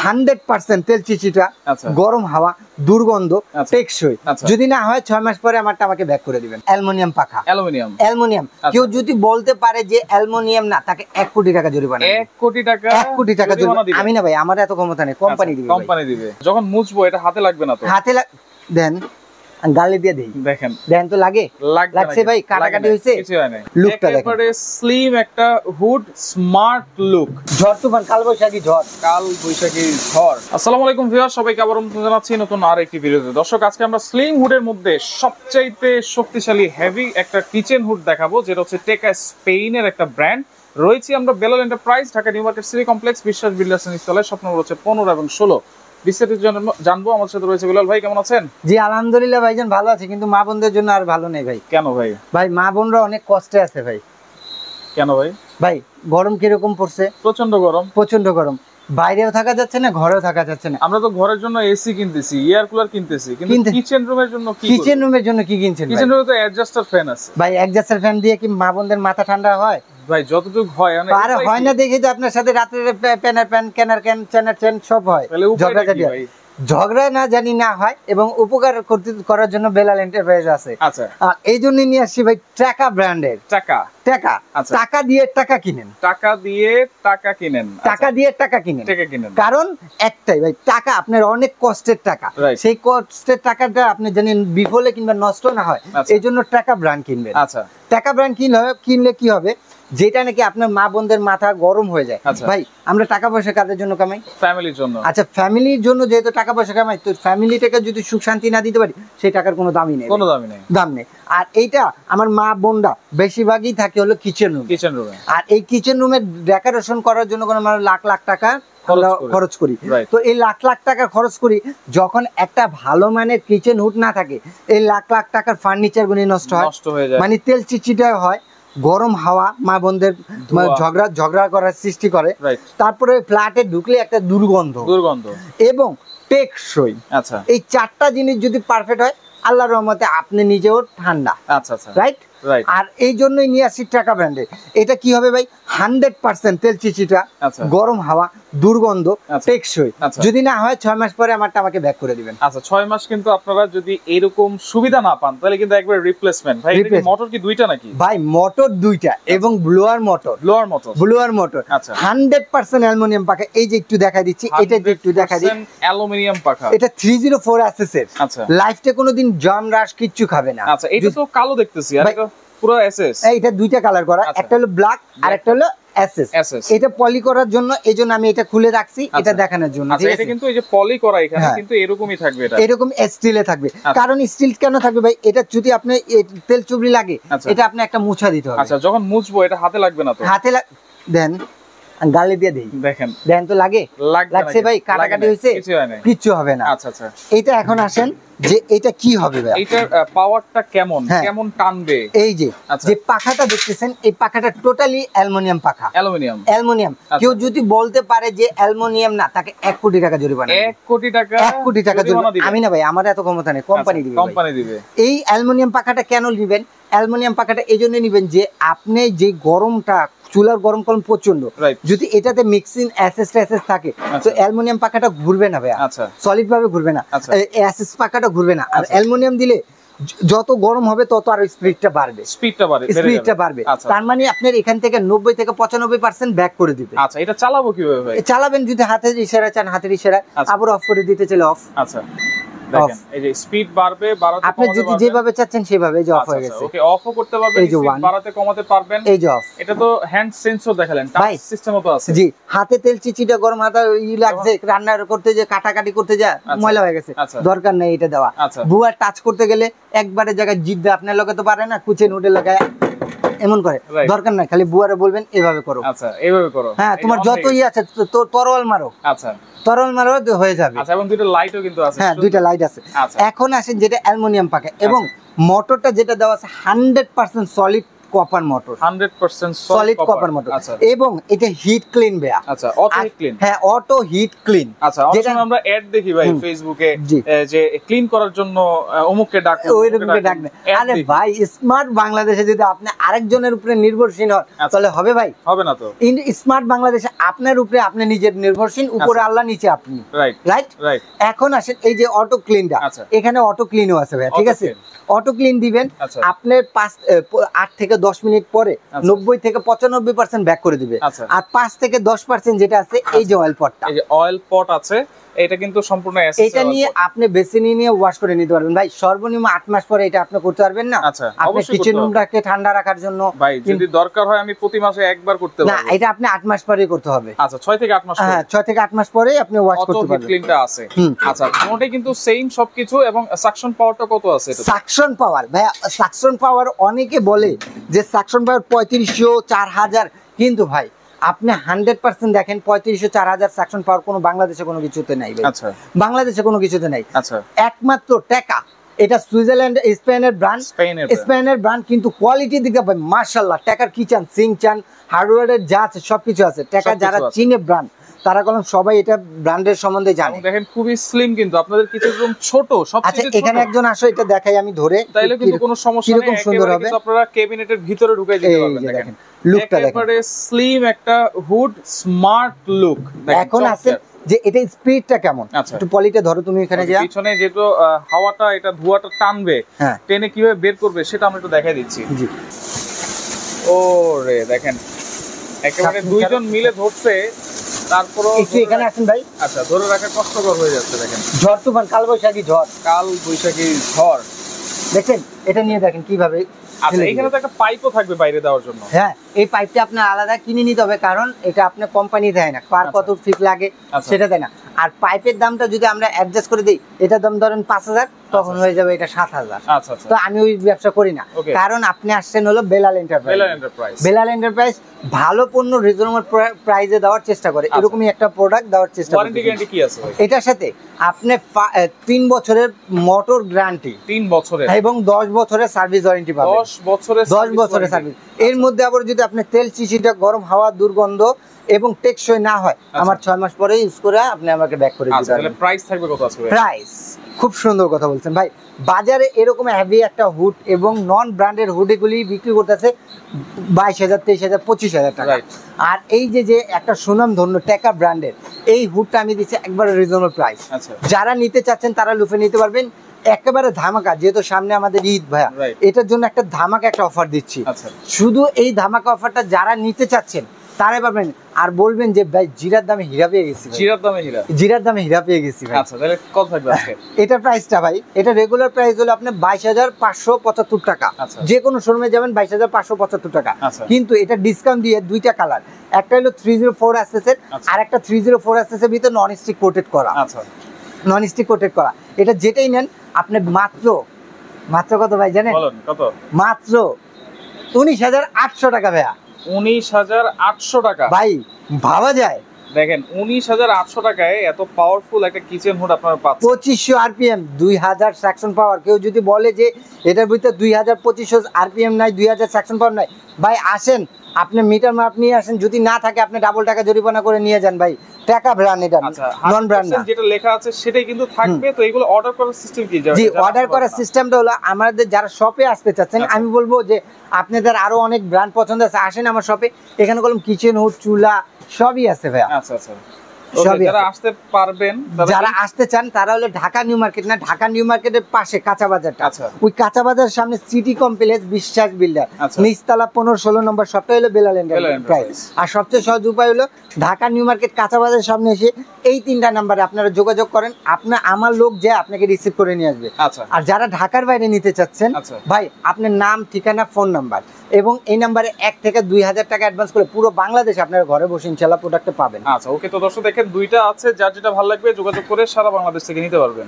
100% তেল চিচিটা, গরম হাওয়া, দুর্গন্ধ, টেকসই। যদি না হয় 6 মাস পরে আমাকে ব্যাক করে দিবেন। অ্যালুমিনিয়াম পাখা, অ্যালুমিনিয়াম। কেউ যদি বলতে পারে যে অ্যালুমিনিয়াম না, তাকে 1 কোটি টাকা জরিমানা। 1 কোটি টাকা? 1 কোটি টাকা জরিমানা। আমি না ভাই, আমার এত ক্ষমতা নেই, কোম্পানি দিবে। যখন মুছবো এটা হাতে লাগবে না তো? হাতে দেন, গালে দিয়ে দেই। দেখেন তো লাগে, লাগছে ভাই? কাটাকাটি হইছে? কিছু হয় না। লুকটা দেখেন, একেবারে স্লিম একটা হুড, স্মার্ট লুক। ঝড় তুফান, কালবৈশাখী ঝড়। আসসালামু আলাইকুম ভিউয়ার, সবাইকে আবার আমন্ত্রণ জানাচ্ছি নতুন আরেকটি ভিডিওতে। দর্শক, আজকে আমরা স্লিম হুডের মধ্যে সবচাইতে শক্তিশালী হেভি একটা কিচেন হুড দেখাবো, যেটা হচ্ছে টেকা স্পেনের একটা ব্র্যান্ড। রয়েছি আমরা Belal enterprise, Dhaka new market city complex, বিশ্বাস বিল্ডার্স এন্ড ইনস্টলার। স্বপ্ন হচ্ছে 15 এবং 16। বিস্তারিত জানবো। আমার সাথে রয়েছে বেলাল ভাই, কেমন আছেন? জি আলহামদুলিল্লাহ ভাইজান, ভালো আছি, কিন্তু মা বোনদের জন্য আর ভালো নেই ভাই। কেন ভাই? ভাই মা বোনরা অনেক কষ্টে আছে ভাই। কেন ভাই? ভাই গরম কিরকম পড়ছে? প্রচন্ড গরম, প্রচন্ড গরম। বাইরেও থাকা যাচ্ছে না, ঘরেও থাকা যাচ্ছে না। আমরা তো ঘরের জন্য এসি কিনতেছি, এয়ার কুলার কিনতেছি, কিন্তু কিচেন রুমের জন্য কি? কিচেন রুমের জন্য কি কিনছেন? কিচেন রুমে তো অ্যাডজাস্টার ফ্যান আছে ভাই। অ্যাডজাস্টার ফ্যান দিয়ে কি মা বোনদের মাথা ঠান্ডা হয়? ভাই যতটুকু হয় আরে হয় না দেখি তো আপনার সাথে রাতে প্যান কেনার চেনার সব হয়। ঝগড়া না জানি না হয়, এবং উপকার করার জন্য বেলাল এন্টারপ্রাইজ আছে। আচ্ছা, এই জন্য নিয়ে আসছি ভাই টাকা ব্র্যান্ডের। টাকা দিয়ে টাকা কিনেন, টাকা দিয়ে টাকা কিনেন। কারণ একটাই ভাই, টাকা আপনার অনেক কষ্টের টাকা, সেই কষ্টের টাকাটা আপনি জানেন বিফলে কিংবা নষ্ট না হয়, এই জন্য টাকা ব্র্যান্ড কিনবেন। আচ্ছা, টাকা ব্র্যান্ড কিনলে কি হবে, যেটা নাকি আপনার মা বোনদের মাথা গরম হয়ে যায়। ভাই আমরা টাকা পয়সা কাদের জন্য কামাই? ফ্যামিলির জন্য। আচ্ছা, ফ্যামিলির জন্য যেহেতু টাকা পয়সা কামাই, তো ফ্যামিলিটাকে যদি সুখ শান্তি না দিতে পারি, সেই টাকার কোনো দামই নেই, দাম নেই। আর এইটা আমার মা বোনরা বেশিরভাগই থাকে হলো কিচেন রুমে। আর এই কিচেন রুমের ডেকোরেশন করার জন্য কোনো লাখ লাখ টাকা খরচ করি। তো এই লাখ লাখ টাকা খরচ করি, যখন একটা ভালো মানের কিচেন হুড না থাকে, এই লাখ লাখ টাকার ফার্নিচার গুলি নষ্ট হয়ে যায়, মানে তেল চিটচিটা হয়, গরম হাওয়া মা বোনদের ঝগড়া করার সৃষ্টি করে। তারপরে ফ্ল্যাটে ঢুকলে একটা দুর্গন্ধ এবং টেকসই। আচ্ছা, এই 4টা জিনিস যদি পারফেক্ট হয়, আল্লাহর রহমতে আপনি নিজেও ঠান্ডা। আচ্ছা, রাইট। আর এই জন্যই নিয়ে আসছি টাকা ব্র্যান্ডে। এটা কি হবে ভাই, 100% তেল চিচিটা, গরম হাওয়া, দুর্গন্ধ, টেকসই। যদি না হয় 6 মাস পরে আমাকে ব্যাক করে দিবেন। আচ্ছা, 6 মাস কিন্তু আপনারা যদি এরকম সুবিধা না পান, তাহলে কিন্তু একবার রিপ্লেসমেন্ট। ভাই মোটর কি দুইটা নাকি? ভাই মোটর দুইটা, এবং ব্লোয়ার মোটর। 100% অ্যালুমিনিয়াম পাখা। এই যে একটু দেখাই দিচ্ছি, এটা যে একটু দেখাই দিচ্ছি, অ্যালুমিনিয়াম পাখা। এটা 304 এসএস এর। আচ্ছা, লাইফটা কোনোদিন জাম রাশ কিচ্ছু খাবে না। আচ্ছা, এটা তো কালো দেখতেছি, আর এটা পুরো এসএস। এটা দুইটা কালার করা, একটা হলো ব্ল্যাক আর একটা হলো এসএস। এটা পলি করার জন্য, এইজন্য আমি এটা খুলে রাখছি, এটা দেখানোর জন্য। আচ্ছা, এটা কিন্তু এই যে পলি করা, এখানে কিন্তু এরকমই থাকবে, এটা এরকম স্টিলে থাকবে। কারণ স্টিল কেন থাকবে ভাই, এটা যদি আপনি তেল চুবড়ি লাগে, এটা আপনি একটা মুছা দিতে হবে। আচ্ছা, যখন মুছবো এটা হাতে লাগবে না তো? হাতে দেন, গালে দিয়ে দেই। দেখেন তো লাগে, লাগছে ভাই? কাটাকাটি হইছে? কিচ্ছু হবে না। আচ্ছা, এটা এখন আসেন যে এটা কি হবে ভাই, এটার পাওয়ারটা কেমন টানবে? এই যে পাখাটা দেখতেছেন, এই পাখাটা টোটালি অ্যালুমিনিয়াম পাখা। অ্যালুমিনিয়াম। কেউ যদি বলতে পারে যে অ্যালুমিনিয়াম না, তাকে 1 কোটি টাকা জরিমানা। 1 কোটি টাকা? 1 কোটি টাকা জরিমানা। আমি না ভাই, আমার এত ক্ষমতা নেই, কোম্পানি দিবে। এই অ্যালুমিনিয়াম পাখাটা কেন নেবেন? অ্যালুমিনিয়াম পাখাটা এই জন্য নেবেন যে আপনি যে গরমটা, চুলার গরম কম প্রচন্ড, যদি এটাতে মিক্সিং এসএস থাকে, তো অ্যালুমিনিয়াম পাখাটা ঘুরবে না ভাই, সলিড ভাবে ঘুরবে না, এসএস পাখাটা ঘুরবে না। আর অ্যালুমিনিয়াম দিলে যত গরম হবে তত আর স্পিডটা বাড়বে। তার মানে আপনার এখান থেকে 90 থেকে 95% ব্যাক করে দিবে। আচ্ছা, এটা চালাবো কিভাবে ভাই? চালাবেন যদি হাতের ইশারা চান, হাতের ইশারা, আবার অফ করে দিতে চাইলে অফ। আচ্ছা, দেখেন এই যে স্পিড বাড়বে, বাড়াতে আপনি যদি যেভাবে চাচ্ছেন সেভাবে। এই যে অফ হয়ে গেছে, ওকে, অফও করতে পারবেন, স্পিড বাড়াতে কমাতে পারবেন। এই যে অফ। এটা তো হ্যান্ড সেন্সর দেখালেন, টাচ সিস্টেমও তো আছে। জি, হাতে তেল চিচিটা গরম, হাতে লাগছে, রান্না করতে যে কাটাকাটি করতে যা ময়লা হয়ে গেছে, দরকার নেই এটা দেওয়া। বুয়া টাচ করতে গেলে একবারে জায়গায় জিদ্দা আপনার লগে তো পারে না, কুচে নুডে লাগায় এমন করে, দরকার নাই, খালি বুয়ারে বলবেন এভাবে করো। আচ্ছা, এইভাবে করো। হ্যাঁ, তোমার যতই আছে তরল মারো। আচ্ছা, তরল মারো হয়ে যাবে। আচ্ছা, এবং দুটো লাইটও কিন্তু আছে। হ্যাঁ, দুইটা লাইট আছে। এখন আসেন যেটা অ্যালুমিনিয়াম পাখা, এবং মোটরটা যেটা দেওয়া আছে 100% solid copper motor, 100% solid copper motor. এবং এটা হিট ক্লিন ভাইয়া। আচ্ছা, অটো হিট ক্লিন। হ্যাঁ, অটো হিট ক্লিন। আচ্ছা, যেটা আমরা অ্যাড দেখি ভাই ফেসবুকে যে ক্লিন করার জন্য অমুককে ডাকো, ওইরকমকে ডাকবে। আরে ভাই, স্মার্ট বাংলাদেশে যদি আপনি আরেকজনের উপরে নির্ভরশীল হন তাহলে হবে ভাই? হবে না তো। স্মার্ট বাংলাদেশে আপনার উপরে আপনি নিজের নির্ভরশীল, উপরে আল্লাহ, নিচে আপনি। রাইট। এখন আসেন এই যে অটো ক্লিনটা, এখানে অটো ক্লিনও আছে ভাই, ঠিক আছে? অটো ক্লিন দিবেন, আপনার 8 থেকে 10 মিনিট পরে 90 থেকে 95% ব্যাক করে দিবে। আর 5 থেকে 10% যেটা আছে এই যে অয়েল পটটা, এই যে অয়েল পট আছে, এটা কিন্তু সম্পূর্ণ এটা নিয়ে আপনি বেসিনে নিয়ে ওয়াশ করে নিতে পারবেন ভাই। সর্বনিম্ন 8 মাস পরে এটা আপনি করতে পারবেন না? আপনি কিচেন রুমটাকে ঠান্ডা রাখার জন্য ভাই যদি দরকার হয় আমি প্রতি মাসে একবার করতে পারবো। না, এটা আপনি 8 মাস পরেই করতে হবে। আচ্ছা, 6 থেকে 8 মাস পরে। হ্যাঁ, 6 থেকে 8 মাস পরে আপনি ওয়াশ করতে পারবেন। অটো ক্লিনটা আছে। আচ্ছা, কোনটাই কিন্তু সেম সবকিছু। এবং সাকশন পাওয়ারটা কত আছে এটা? সাকশন পাওয়ার ভাই, সাকশন পাওয়ার অনেকে বলে যে সাকশন পাওয়ার 3500 4000, কিন্তু ভাই আপনি 100% দেখেন 3500 4000 সাকশন পাওয়ার কোনো বাংলাদেশে কোনো কিছুতে নাই ভাই। আচ্ছা, বাংলাদেশে কোনো কিছুতে নাই। আচ্ছা, একমাত্র টেকা, এটা সুইজারল্যান্ড স্পেনের ব্র্যান্ড, স্পেনের ব্র্যান্ড, কিন্তু কোয়ালিটি দিকে ভাই মাশাআল্লাহ। টেকার কিচেন সিঙ্ক চান হার্ডওয়্যারের যা আছে সবকিছু আছে। টেকা যারা চিনে ব্র্যান্ড, তারা কলম সবাই এটা ব্র্যান্ডের সম্বন্ধে জানে। দেখেন খুবই স্লিম, কিন্তু আপনাদের কিচেন রুম ছোট, সবচেয়ে আচ্ছা, এখানে একজন আসো, এটা দেখাই আমি ধরে, তাইলে কিন্তু কোনো সমস্যা নেই। কিরকম সুন্দর হবে, আপনারা ক্যাবিনেটের ভিতরে ঢুকে যেতে পারবেন। দেখেন লুকটা দেখেন, একেবারে স্লিম একটা হুড, স্মার্ট লুক। এখন আছে যে এটা স্পিডটা কেমন, একটু পলিটা ধরো তুমি এখানে যা। পিছনে যেহেতু হাওয়াটা, এটা ধোঁয়াটা টানবে, টেনে কিভাবে বের করবে সেটা আমরা একটু দেখাই দিচ্ছি। জি, ওরে দেখেন একেবারে দুইজন মিলে ধরছে, তারপর একটু এখানে আসেন ভাই। আচ্ছা, ধরে রাখা কষ্টকর হয়ে যাচ্ছে। দেখেন ঝড় তুফান, কাল বৈশাখী ঝড় দেখেন, এটা নিয়ে দেখেন কিভাবে। আচ্ছা, এখানে তো একটা পাইপও থাকবে বাইরে দেওয়ার জন্য। হ্যাঁ, এই পাইপটা আপনার আলাদা কিনে নিতে হবে, কারণ এটা আপনার কোম্পানি দেয় না, কার কত ফিট লাগে সেটা দেয় না। আর পাইপের দামটা যদি আমরা অ্যাডজাস্ট করে দিই, এটা দাম ধরেন 5000, তখন হয়ে যাবে এটা 7000। তো আমি ওই ব্যবসা করি না, কারণ আপনি আসছেন হলো বেলাল এন্টারপ্রাইজ। বেলাল এন্টারপ্রাইজ ভালো পণ্য রিজনেবল প্রাইসে দেওয়ার চেষ্টা করে, এরকমই একটা প্রোডাক্ট দেওয়ার চেষ্টা করে। ওয়ারেন্টি গ্যারান্টি কি আছে ভাই? এটার সাথে আপনি 3 বছরের মোটর গ্যারান্টি, 3 বছরের, এবং 10 বছরের সার্ভিস ওয়ারেন্টি পাবেন। 10 বছরের সার্ভিস। এর মধ্যে আবার যদি আপনি তেল চিচিটা, গরম হাওয়া, দুর্গন্ধ এবং টেকসই না হয়, আমার 6 মাস পরে ইউজ করে আপনি আমাকে ব্যাক করে দিতে পারবেন। তাহলে প্রাইস থাকবে কত আছে ভাই? প্রাইস খুব সুন্দর কথা বলছেন ভাই। বাজারে এরকম হেভি একটা হুড এবং নন ব্র্যান্ডের হুডগুলি বিক্রি করতেছে 22000 23000 25000 টাকা। আর এই যে একটা সুনাম ধন্য টেকা ব্র্যান্ডের এই হুডটা আমি দিচ্ছি একবারে রিজনেবল প্রাইস। যারা নিতে চাচ্ছেন তারা লুফে নিতে পারবেন, একেবারে ধামাকা। যেহেতু সামনে আমাদের ঈদ ভাইয়া, এটার জন্য একটা ধামাকা একটা অফার দিচ্ছি। শুধু এই ধামাকা অফারটা যারা নিতে চাচ্ছেন তারাই পাবেন। আর বলবেন যে ভাই জিরার দামে হীরা পেয়ে গেছি, জিরার দামে হীরা পেয়ে গেছি ভাই। আচ্ছা, তাহলে কত থাকবে আজকে? এটা প্রাইসটা ভাই, এটা রেগুলার প্রাইস হলো আপনার 22575 টাকা। যে কোনো শোরুমে যাবেন 22575 টাকা। কিন্তু এটা ডিসকাউন্ট দিয়ে দুইটা কালার, একটা হলো 304 এসএস, আর একটা 304 এসএস এর ভিতর নন স্টিক কোটেড করা। নন স্টিক কোটেড করা, এটা যেটাই নেন আপনি মাত্র কত ভাই জানেন? কত? মাত্র 19800 টাকা ভাইয়া। 19800 টাকা ভাই, ভাবা যায়? দেখেন 19800 টাকায় এত পাওয়ারফুল একটা কিচেন হুড আপনারা পাচ্ছেন। 2500 আরপিএম, 2000 সেকশন পাওয়ার। কেউ যদি বলে যে এটার ভিতরে 2500 আরপিএম নাই, 2000 সেকশন পাওয়ার নাই, ভাই আসেন আপনি মিটার মাপ নিয়ে আসেন, যদি না থাকে আপনি ডাবল টাকা জরিমানা করে নিয়ে যান ভাই। টাকা ব্র্যান্ড, এটা নন ব্র্যান্ড না। যেটা লেখা আছে সেটাই কিন্তু থাকবে। তো এগুলো অর্ডার করার সিস্টেম কি? জি, অর্ডার করার সিস্টেমটা হলো আমাদের যারা শপে আসতে চাচ্ছেন, আমি বলবো যে আপনাদের আরো অনেক ব্র্যান্ড পছন্দ আছে, আসেন আমার শপে। এখানে কলম কিচেন হুড, চুলা সবই আছে ভাইয়া। আচ্ছা, যারা আসতে পারবেন, যারা আসতে চান তারা হলো ঢাকা নিউ মার্কেট, না ঢাকা নিউ মার্কেটের পাশে কাঁচা বাজারটা, ওই কাঁচা বাজারের সামনে সিটি কমপ্লেক্স বিশ্বাস বিল্ডার, নিচতলা 15-16 নম্বর শপটা হলো বেলাল এন্টারপ্রাইজ। আর সবচেয়ে সহজ উপায় হলো ঢাকা নিউ মার্কেট কাঁচা বাজারের সামনে এসে এই 3টা নাম্বারে আপনারা যোগাযোগ করেন, আমার লোক যে আপনাকে রিসিভ করে নিয়ে আসবে। আর যারা ঢাকার বাইরে নিতে চাচ্ছেন ভাই, আপনার নাম, ঠিকানা, ফোন নাম্বার এবং এই নাম্বারে 1 থেকে 2000 টাকা অ্যাডভান্স করে পুরো বাংলাদেশ আপনারা ঘরে বসে ইনশাআল্লাহ প্রোডাক্টটা পাবেন। আচ্ছা, ওকে। তো দর্শক দেখেন দুইটা আছে, যার যেটা ভালো লাগবে যোগাযোগ করে সারা বাংলাদেশ থেকে নিতে পারবেন।